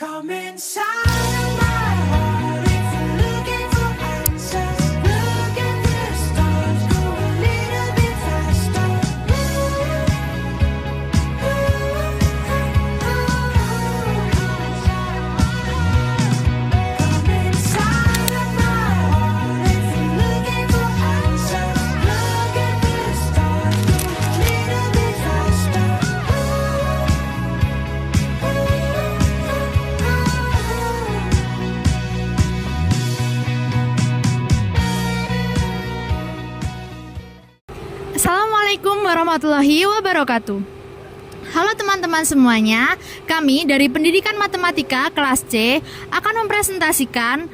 Come inside of my heart if you're looking for answers. Look at the stars, go a little bit faster. Come inside of my heart if you're looking for answers. Look at the stars, go a little bit faster. Assalamualaikum warahmatullahi wabarakatuh. Halo teman-teman semuanya, kami dari Pendidikan Matematika kelas C akan mempresentasikan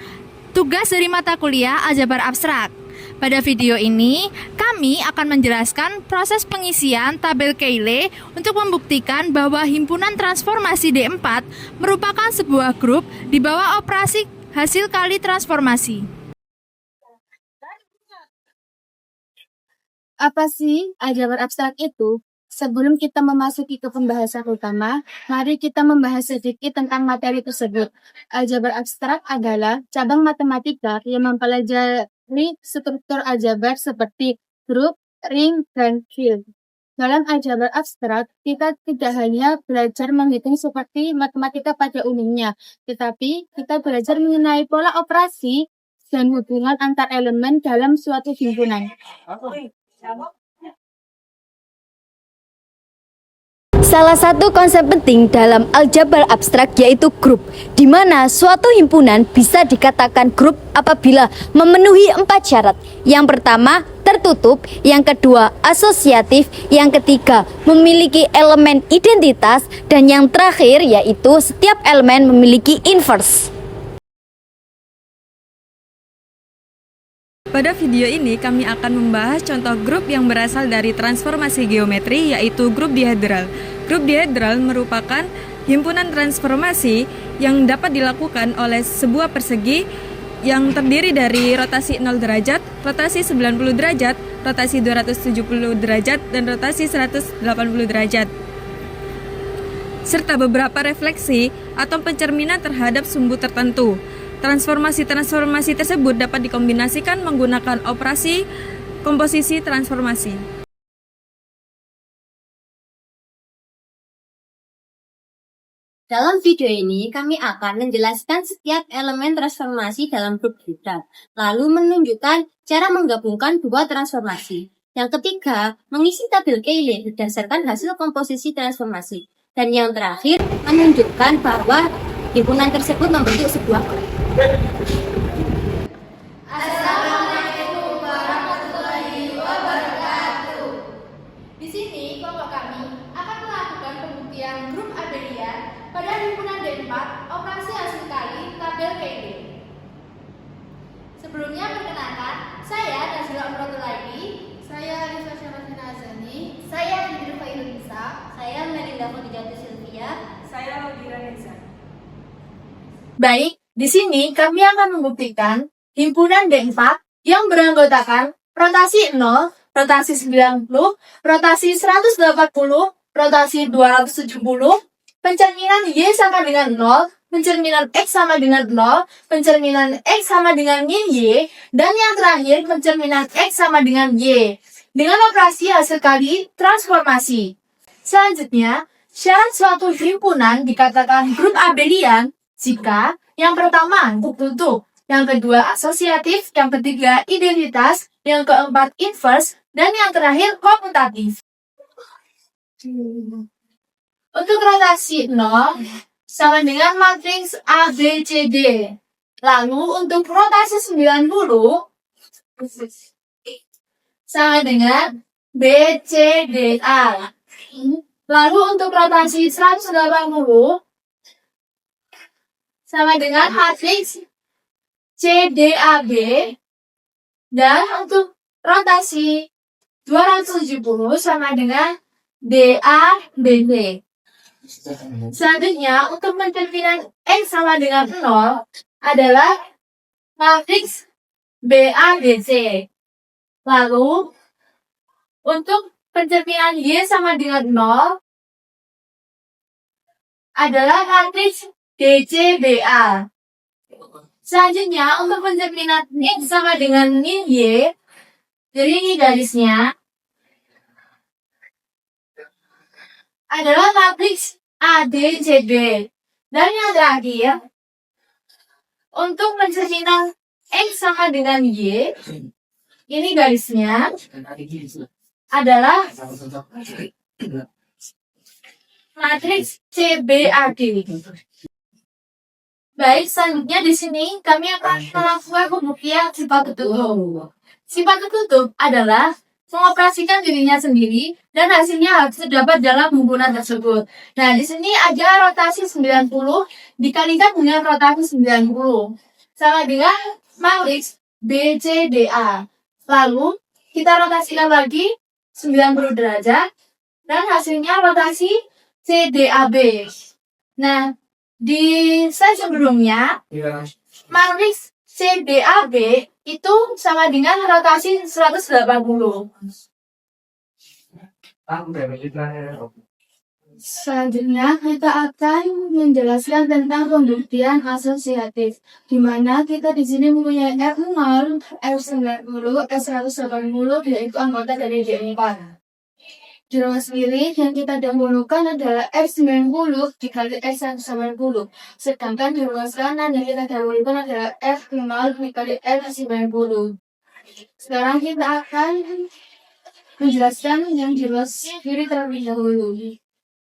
tugas dari mata kuliah Aljabar Abstrak. Pada video ini, kami akan menjelaskan proses pengisian tabel Cayley untuk membuktikan bahwa himpunan transformasi D4 merupakan sebuah grup di bawah operasi hasil kali transformasi. Apa sih aljabar abstrak itu? Sebelum kita memasuki ke pembahasan utama, mari kita membahas sedikit tentang materi tersebut. Aljabar abstrak adalah cabang matematika yang mempelajari struktur aljabar seperti grup, ring, dan field. Dalam aljabar abstrak, kita tidak hanya belajar menghitung seperti matematika pada umumnya, tetapi kita belajar mengenai pola operasi dan hubungan antar elemen dalam suatu himpunan. Salah satu konsep penting dalam aljabar abstrak yaitu grup, di mana suatu himpunan bisa dikatakan grup apabila memenuhi 4 syarat. Yang pertama, tertutup, yang kedua, asosiatif, yang ketiga, memiliki elemen identitas, dan yang terakhir yaitu setiap elemen memiliki inverse. Pada video ini kami akan membahas contoh grup yang berasal dari transformasi geometri, yaitu grup dihedral. Grup dihedral merupakan himpunan transformasi yang dapat dilakukan oleh sebuah persegi yang terdiri dari rotasi 0 derajat, rotasi 90 derajat, rotasi 270 derajat, dan rotasi 180 derajat, serta beberapa refleksi atau pencerminan terhadap sumbu tertentu. Transformasi-transformasi tersebut dapat dikombinasikan menggunakan operasi komposisi transformasi. Dalam video ini, kami akan menjelaskan setiap elemen transformasi dalam grup dihedral, lalu menunjukkan cara menggabungkan dua transformasi. Yang ketiga, mengisi tabel Cayley berdasarkan hasil komposisi transformasi. Dan yang terakhir, menunjukkan bahwa himpunan tersebut membentuk sebuah grup. Assalamualaikum warahmatullahi wabarakatuh. Di sini kelompok kami akan melakukan pembuktian grup abelian pada himpunan D4 operasi hasil kali tabel Cayley. Sebelumnya perkenalkan, saya Nazila Umratulaidi, saya Anissa Syarafina Azani, saya Fidri Fairunisa, Saya Melinda Khadijatu Sylvia. saya Laudira Reza. Baik, di sini kami akan membuktikan himpunan D4 yang beranggotakan rotasi 0, rotasi 90, rotasi 180, rotasi 270, pencerminan Y sama dengan 0, pencerminan X sama dengan 0, pencerminan X sama dengan Y, dan yang terakhir pencerminan X sama dengan Y, dengan operasi hasil kali transformasi. Selanjutnya, syarat suatu himpunan dikatakan grup abelian jika yang pertama tertutup, yang kedua asosiatif, yang ketiga identitas, yang keempat inverse, dan yang terakhir komutatif. Untuk rotasi 0 sama dengan matriks A, B, C, D. Lalu untuk rotasi 90 sama dengan B, C, D, A. Lalu untuk rotasi 180 sama dengan matriks C, D, A, B. Dan untuk rotasi 270 sama dengan D, A, B, D. Selanjutnya, untuk pencerminan X sama dengan 0 adalah matriks B, A, B, C. Lalu, untuk pencerminan Y sama dengan 0 adalah matriks DCBA. Selanjutnya, untuk pencerminan X sama dengan Y, jadi ini garisnya adalah matriks ABCD. Dan yang terakhir, untuk pencerminan X sama dengan Y, ini garisnya adalah matriks CBAD. Baik, selanjutnya di sini kami akan melakukan pembuktian sifat tertutup. Sifat tertutup adalah mengoperasikan dirinya sendiri dan hasilnya harus terdapat dalam himpunan tersebut. Nah, di sini ada rotasi 90 dikalikan dengan rotasi 90 sama dengan matriks BCDA. Lalu kita rotasikan lagi 90 derajat dan hasilnya rotasi CDAB. Nah, di slide sebelumnya, matriks CDAB itu sama dengan rotasi 180. Selanjutnya, kita akan menjelaskan tentang pembuktian asosiatif, di mana kita di sini mempunyai R0, R90, R180, yaitu anggota dari D4. Di ruas kiri yang kita dahulukan adalah R90 dikali R180. Sedangkan di ruas kanan yang kita dahulukan adalah R0 dikali R90. Sekarang kita akan menjelaskan yang di ruas kiri terlebih dahulu.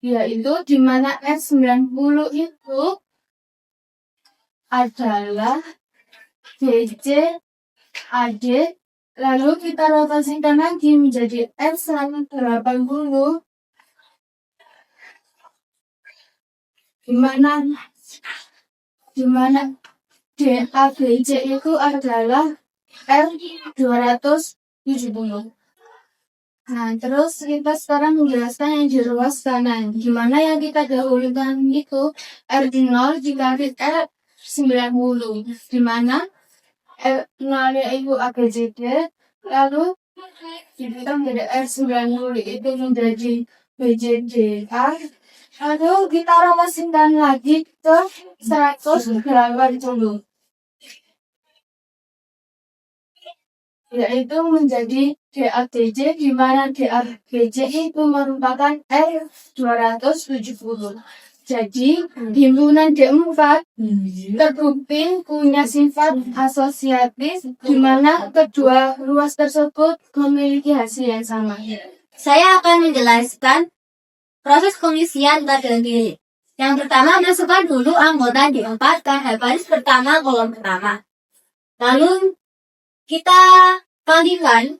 Yaitu di mana R90 itu adalah DC AD. Lalu kita rotasikan lagi menjadi R180, di mana DABC itu adalah R270. Nah, terus kita sekarang menjelaskan yang di ruas kanan, di mana yang kita dahulukan itu R0 dikali R90, di mana R0 itu ABCD, lalu kita menjadi R90 itu menjadi BCDA, lalu kita rotasikan lagi ke 180, yaitu menjadi DABC, di mana DABC itu merupakan R270. Jadi, himpunan D4 terbukti punya sifat asosiatif, di mana kedua ruas tersebut memiliki hasil yang sama. Saya akan menjelaskan proses pengisian tabel kiri. Yang pertama, masukkan dulu anggota D4 ke baris pertama kolom pertama. Lalu kita kalikan.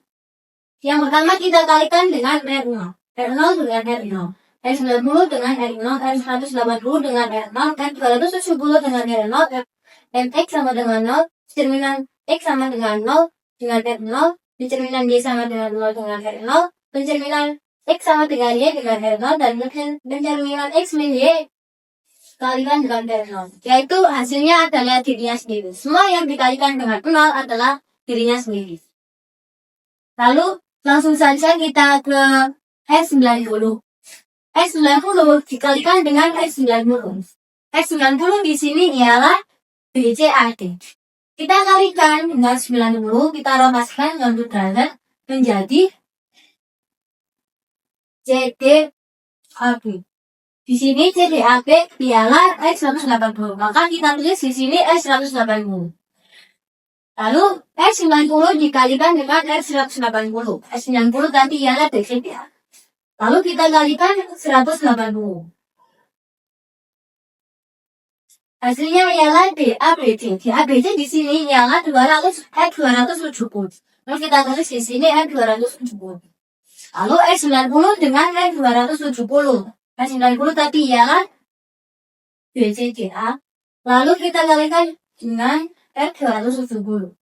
Yang pertama kita kalikan dengan R0. R0 dengan R0. R90 dengan R0, R180 dengan R0, R270 dengan R0, X sama dengan 0, cerminan X sama dengan 0 dengan R0, pencerminan Y sama dengan 0 dengan R0, pencerminan X sama dengan Y dengan R0, dan pencerminan X min Y kalikan dengan R0. Yaitu hasilnya adalah dirinya sendiri. Semua yang dikalikan dengan 0 adalah dirinya sendiri. Lalu langsung saja kita ke S90. S90 dikalikan dengan S90. S90 di sini ialah BCAD. Kita kalikan dengan 90, kita rotasikan 90 derajat menjadi CDAB. Di sini CDAB ialah S180. Maka kita tulis di sini S180. Lalu S90 dikalikan dengan S180. S90 tadi ialah BCA. Lalu kita kalikan 180. Hasilnya ialah DABC. DABC di sini ialah 270. Lalu kita tulis di sini R270. Lalu S90 dengan R270. S90 tadi ialah BCDA. Lalu kita kalikan dengan R270.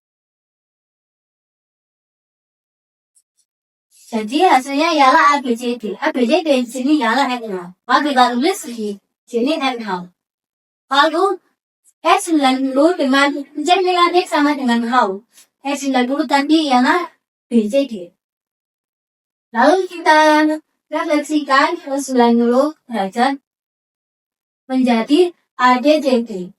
Jadi hasilnya ialah ABCD. ABCD di sini ialah R0. Maka kita tulis di sini R0. Lalu S90 dengan pencerminan X sama dengan 0. S90 tadi ialah BCD. Lalu kita refleksikan 90 derajat menjadi ADCB.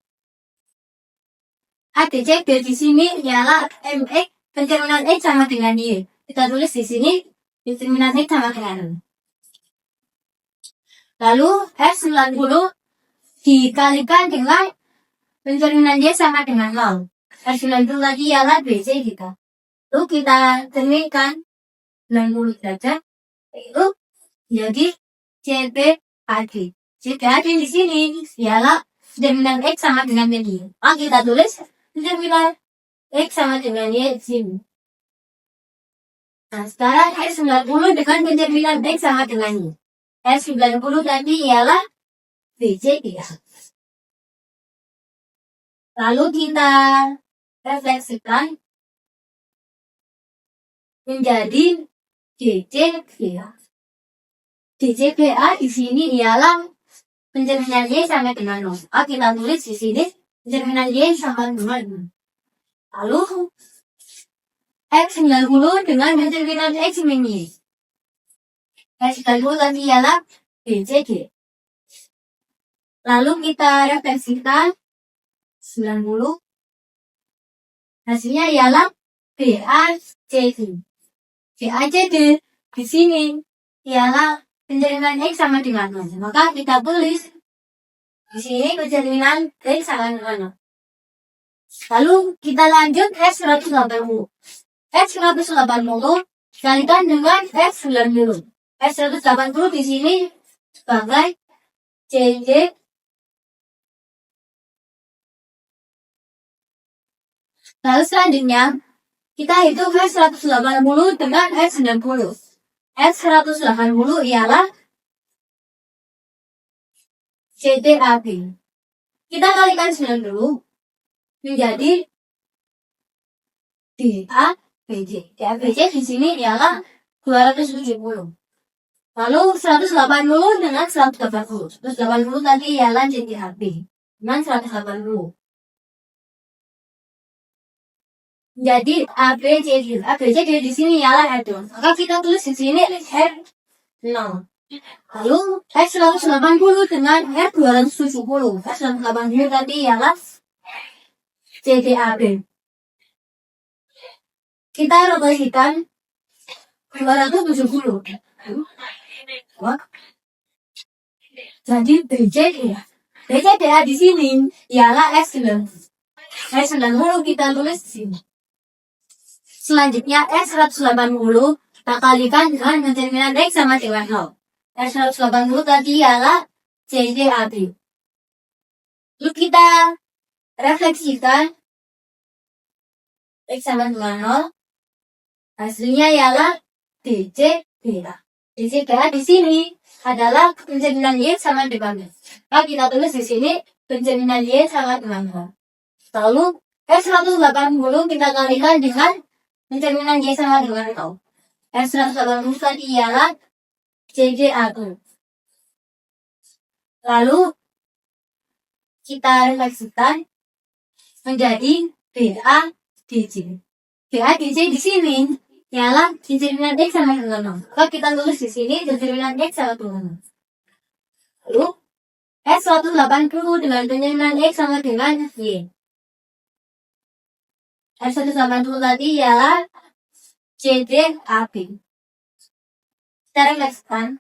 ADCB di sini ialah MX, pencerminan X sama dengan Y. Kita tulis di sini pencerminan X sama dengan Y. Lalu S90 dikalikan dengan pencerminan Y sama dengan 0. S90 lagi ialah BC kita. Lalu kita cerminkan 90 derajat, itu jadi CBAD. CBAD di sini ialah pencerminan X sama dengan Y. Kita tulis pencerminan X sama dengan Y di sini. Nah, sekarang S90 dengan pencerminan X sama dengan Y. S90 tadi ialah BC dia. Lalu kita refleksikan menjadi DCBA. DCBA di sini ialah pencerminan Y sama dengan 0. Kita tulis di sini pencerminan Y sama dengan 0. Lalu X90 dengan pencerminan X min Y. X90 tadi ialah BCD. Lalu kita refleksikan 90. Hasilnya ialah BACD. BACD di sini ialah pencerminan X sama dengan 0. Maka kita tulis di sini pencerminan X sama dengan 0. Lalu kita lanjut S180. S180 dikalikan dengan S90. S180 di sini sebagai CJ. Lalu selanjutnya kita hitung S180 dengan S90. S180 ialah CTAB. Kita kalikan 90 menjadi DABC. DABC di sini ialah 270. Lalu 180 dengan 180. 180 tadi ialah CTAB dengan 180. Jadi ABCD. ABCD di sini ialah R2. Maka kita tulis di sini R0. Lalu S180 dengan R270. S180 tadi ialah CDAB. Kita rotasikan 270. Jadi BCDA. BCDA di sini ialah S90. S90 kita tulis di sini. Selanjutnya S180 kita kalikan dengan pencerminan X sama dengan 0. S180 tadi ialah CDAB. Lalu kita refleksikan X sama dengan 0. Hasilnya ialah DCBA. DCBA di sini adalah pencerminan Y sama dengan 0. Maka kita tulis di sini pencerminan Y sama dengan 0. Lalu S180 kita kalikan dengan pencerminan Y sama dengan 0. S180 tadi ialah CDA2. Lalu kita refleksikan menjadi BADC. BADC di sini ialah pencerminan X sama dengan 0. Maka kita tulis di sini pencerminan X sama dengan 0. Lalu S180 dengan pencerminan X sama dengan Y. S180 tadi ialah CDAB. Kita refleksikan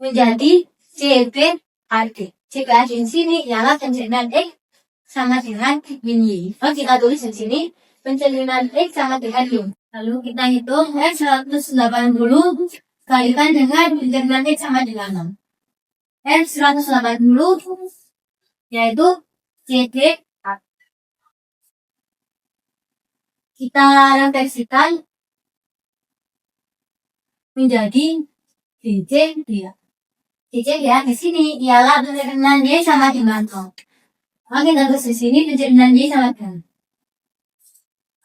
menjadi CBAD. CBAD di sini ialah pencerminan X sama dengan min Y. Lalu kita tulis di sini pencerminan X sama dengan Y. Lalu kita hitung S180 kalikan dengan pencerminan X sama dengan 0. S180 yaitu CDAB. Kita refleksikan menjadi DCBA. DCBA di sini ialah pencerminan Y sama dengan 0. Maka kita tulis di sini pencerminan Y sama dengan 0.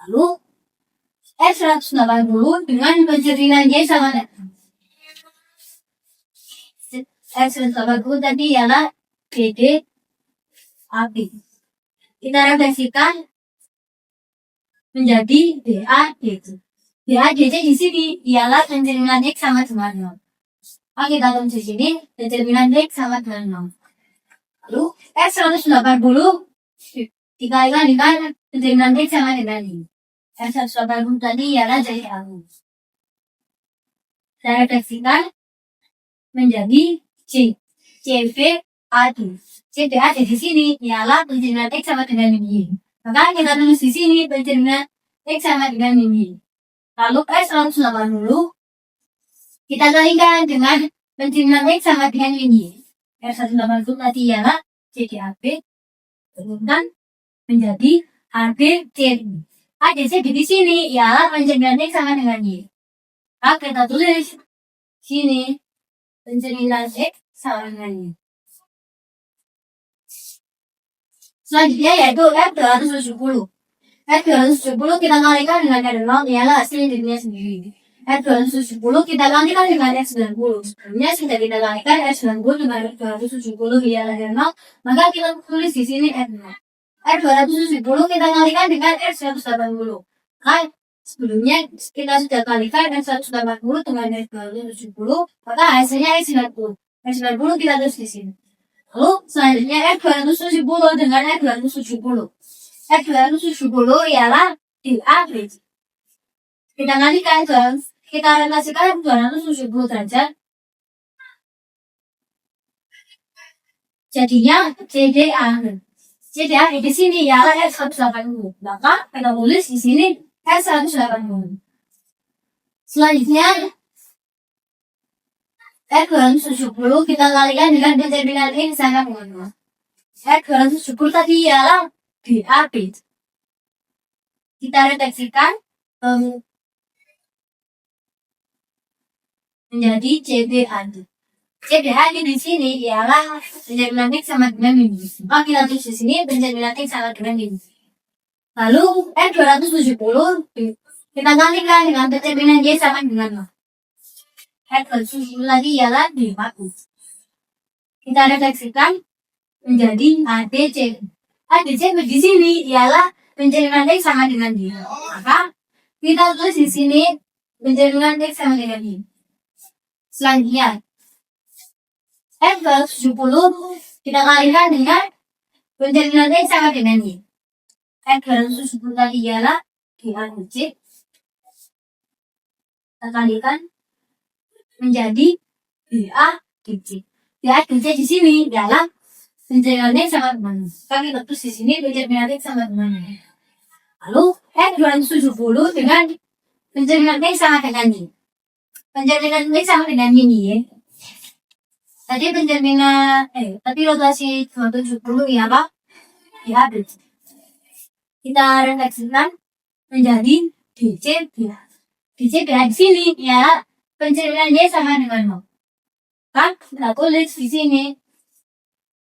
Lalu S180 dengan pencerminan Y sama dengan 0. S180 tadi ialah DDAB. Kita refleksikan menjadi DADC. DADC di sini ialah pencerminan X sama dengan 0. Kita tulis di sini determinan X sama dengan 0. Lalu X 180 dikalikan dengan determinan X sama dengan ini. X 180 tadi ialah dari aku. Saya refleksikan menjadi C. CV AD. CV AD di sini ialah determinan X sama dengan ini. Maka kita tulis di sini determinan X sama dengan ini. Lalu X 180 kita kalikan dengan determinan X sama dengan ini. X 180 tadi ialah CDAB turunkan menjadi ABCD. ABCD di sini ialah determinan X sama dengan Y. Maka kita tulis sini determinan X sama dengan Y. Selanjutnya yaitu F270. F270 kita kalikan dengan R0 ialah hasil dirinya sendiri. F270 kita kalikan dengan X90. Sebelumnya sudah kita kalikan X90 dengan F270 ialah R0, maka kita tulis di sini R0. F270 kita kalikan dengan X180. Kan sebelumnya kita sudah kalikan X180 dengan X270, maka hasilnya X90. X90 kita tulis di sini. Lalu selanjutnya F270 dengan F270. F270 ialah DAB. Kita kalikan kita relasikan 270 derajat. Jadinya CDA. CDA di sini ialah F180. Maka kita tulis di sini F180. Selanjutnya F270 kita kalikan dengan determinan X sama dengan 0. F270 tadi ialah DAB. Kita refleksikan menjadi CBAD. CBAD di sini ialah determinan X sama dengan ini. Maka kita tulis di sini determinan X sama dengan ini. Lalu F270 kita kalikan dengan determinan Y sama dengan 0. F270 lagi ialah D40. Kita refleksikan menjadi ADC. ADC di sini ialah determinan X sama dengan D. Maka kita tulis di sini determinan X sama dengan D. Selanjutnya F270 kita kalikan dengan determinan X sama dengan Y. F270 tadi ialah DADC. Kita kalikan menjadi DADC. DADC di sini ialah determinan X sama dengan Y. Kami tulis di sini determinan X sama dengan Y. Lalu F270 dengan determinan X sama dengan Y. Pencerminan X sama dengan ini ya. Tadi tapi rotasi 270 ya Pak? Ya, kita refleksikan menjadi DC. DC di sini ya, pencerminan Y sama dengan 0. Kan? Kita tulis di sini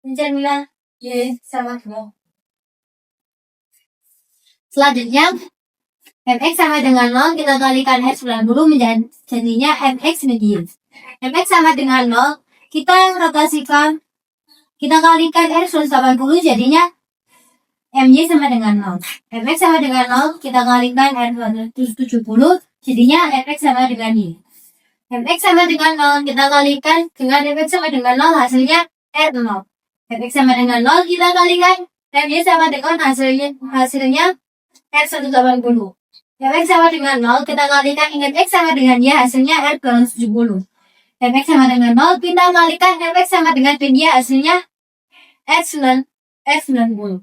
pencerminan Y sama 0. Selanjutnya Mx sama dengan 0, kita kalikan X90 menjadi jadinya Mx median. Mx sama dengan 0, kita rotasikan, kita kalikan R180 jadinya My sama dengan 0. Mx sama dengan 0, kita kalikan R170 jadinya Mx sama dengan Y. Mx sama dengan 0, kita kalikan dengan Mx sama dengan 0, hasilnya R0. Mx sama dengan 0, kita kalikan My sama dengan hasilnya R180. Mx sama dengan 0, kita kalikan dengan X sama dengan Y, hasilnya R270. Mx sama dengan 0, kita kalikan Mx sama dengan Y, hasilnya R90.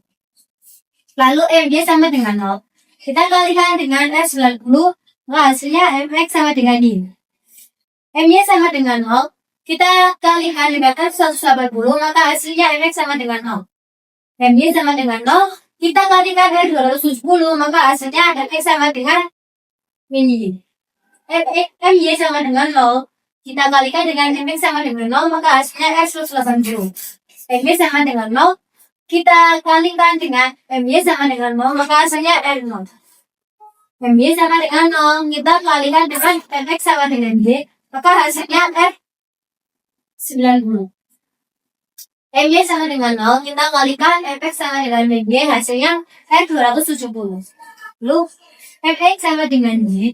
Lalu My sama dengan 0, kita kalikan dengan R90, hasilnya Mx sama dengan Y. My sama dengan 0, kita kalikan dengan R180, maka hasilnya Mx sama dengan 0. My sama dengan 0, kita kalikan R270, maka hasilnya Mx sama dengan ini. My sama dengan 0, kita kalikan dengan Mx sama dengan 0, maka hasilnya R180. My sama dengan 0, kita kalikan dengan My sama dengan 0, maka hasilnya R0. My sama dengan 0, kita kalikan dengan Mx sama dengan Y, maka hasilnya R90. My sama dengan 0, kita kalikan Mx sama dengan Y, hasilnya R270. Lalu Mx sama dengan Y,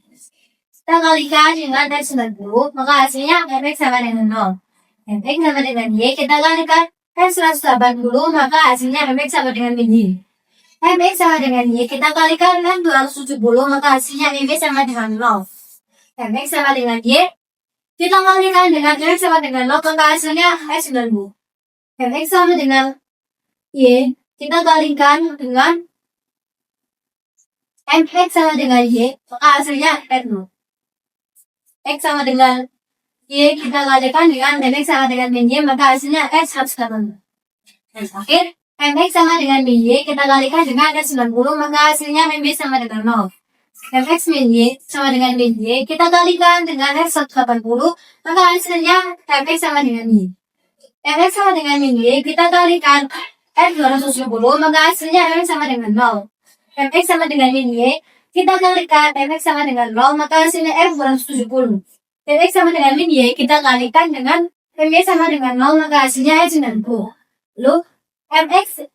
Kita kalikan dengan X90, maka hasilnya Fx sama dengan 0. Fx sama dengan Y, kita kalikan X180, maka hasilnya Fx sama dengan Y. Fx sama dengan Y, kita kalikan dengan 270, maka hasilnya Y sama dengan 0. Fx sama dengan Y, kita kalikan dengan Fx sama dengan 0, maka hasilnya X90. Fx sama dengan Y, kita kalikan dengan Fx sama dengan Y, maka hasilnya R0. X sama dengan Y, kita kalikan dengan Fx sama dengan Y, maka hasilnya X180. Dan terakhir, Fx sama dengan Y, kita kalikan dengan X90, maka hasilnya Y sama dengan 0. Fx min Y sama dengan Y, kita kalikan dengan X180, maka hasilnya Fx sama dengan Y. Fx sama dengan Y, kita kalikan X270, maka hasilnya Fx sama dengan 0. Fx sama dengan Y, kita kalikan Fx sama dengan 0, maka hasilnya F270. Fx sama dengan Y, kita kalikan dengan Fy sama dengan 0, maka hasilnya F90. Lalu, Fx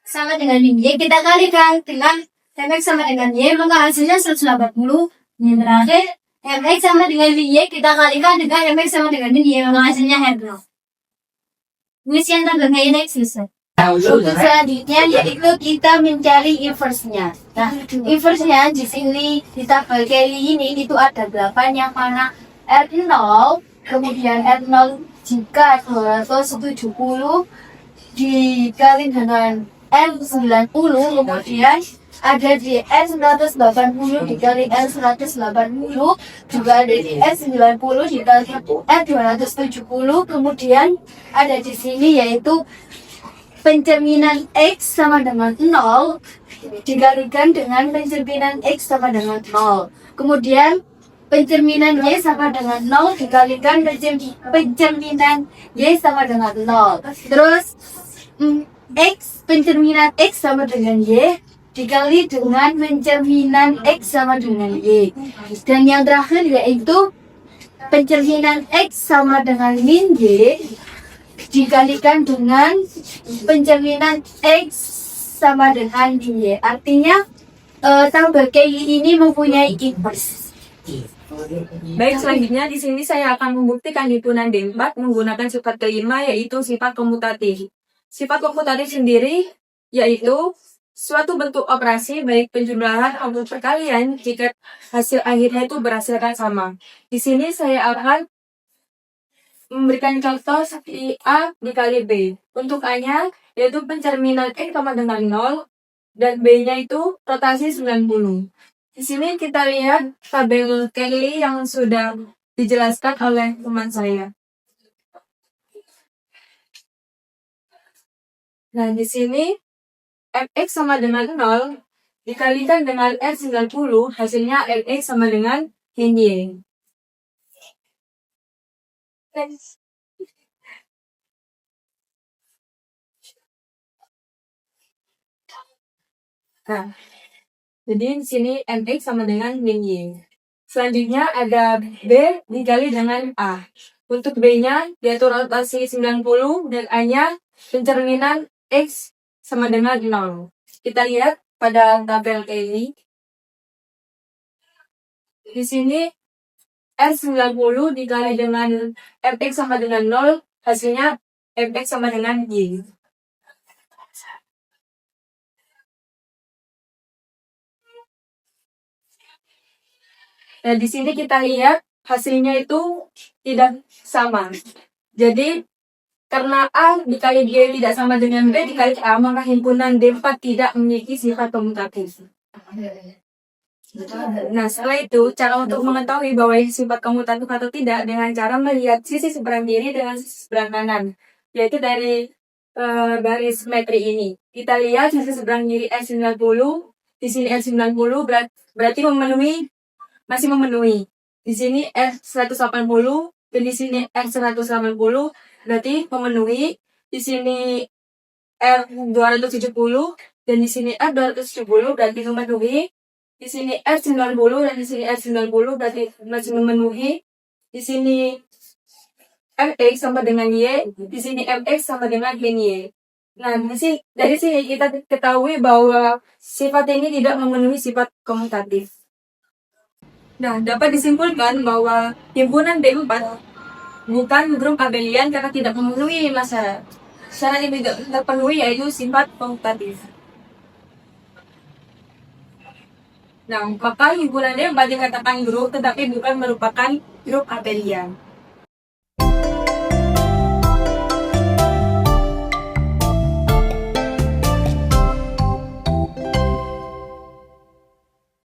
sama dengan Y, kita kalikan dengan Fx sama dengan Y, maka hasilnya 180. Yang terakhir, Fx sama dengan Y, kita kalikan dengan Fx sama dengan Y, maka hasilnya F0. Misian tabelnya ini selesai. Untuk selanjutnya yaitu kita mencari inverse-nya. Nah, inverse-nya di sini di tabel kali ini itu ada 8 yang mana R0, kemudian R0 jika 270 dikali dengan R90, kemudian ada di R180 dikali R180, juga ada di R90 dikali R270, kemudian ada di sini yaitu pencerminan X sama dengan 0 dikalikan dengan pencerminan X sama dengan 0. Kemudian pencerminan Y sama dengan 0 dikalikan pencerminan Y sama dengan 0. Terus pencerminan X sama dengan Y dikali dengan pencerminan X sama dengan Y. Dan yang terakhir yaitu pencerminan X sama dengan min Y dikalikan dengan pencerminan X sama dengan Y. Artinya tabel KI ini mempunyai inverse. Baik, selanjutnya di sini saya akan membuktikan himpunan D4 menggunakan sifat kelima, yaitu sifat komutatif. Sifat komutatif sendiri yaitu suatu bentuk operasi baik penjumlahan maupun perkalian jika hasil akhirnya itu berhasilkan sama. Di sini saya akan memberikan contoh seperti A dikali B. Untuk A-nya yaitu pencerminan X sama dengan 0 dan B-nya itu rotasi 90. Di sini kita lihat tabel Kelly yang sudah dijelaskan oleh teman saya. Nah, di sini Fx sama dengan 0 dikalikan dengan R90, hasilnya Fx sama dengan Y. Nah, jadi di sini Mx sama dengan Y. Selanjutnya ada B dikali dengan A. Untuk B-nya yaitu rotasi 90 dan A-nya pencerminan X sama dengan 0. Kita lihat pada tabel ini. Di sini R90 dikali dengan Fx sama dengan 0, hasilnya Fx sama dengan Y. Nah, di sini kita lihat hasilnya itu tidak sama. Jadi, karena A dikali Y tidak sama dengan B dikali A, maka himpunan D4 tidak memiliki sifat komutatif. Nah, setelah itu, cara untuk mengetahui bahwa sifat komutatif atau tidak dengan cara melihat sisi seberang kiri dengan sisi seberang kanan, yaitu dari garis simetri ini. Kita lihat sisi seberang kiri R90, di sini R90 berarti masih memenuhi. Di sini R180 dan di sini R180 berarti memenuhi. Di sini R270 dan di sini R270 berarti memenuhi. Di sini R90 dan di sini R90 berarti masih memenuhi. Di sini Fx sama dengan Y, di sini Fx sama dengan Y. Nah, dari sini kita ketahui bahwa sifat ini tidak memenuhi sifat komutatif. Nah, dapat disimpulkan bahwa himpunan D4 bukan grup abelian karena tidak memenuhi syarat yang tidak terpenuhi yaitu sifat komutatif. Nah, maka himpunan D4 dikatakan grup tetapi bukan merupakan grup abelian.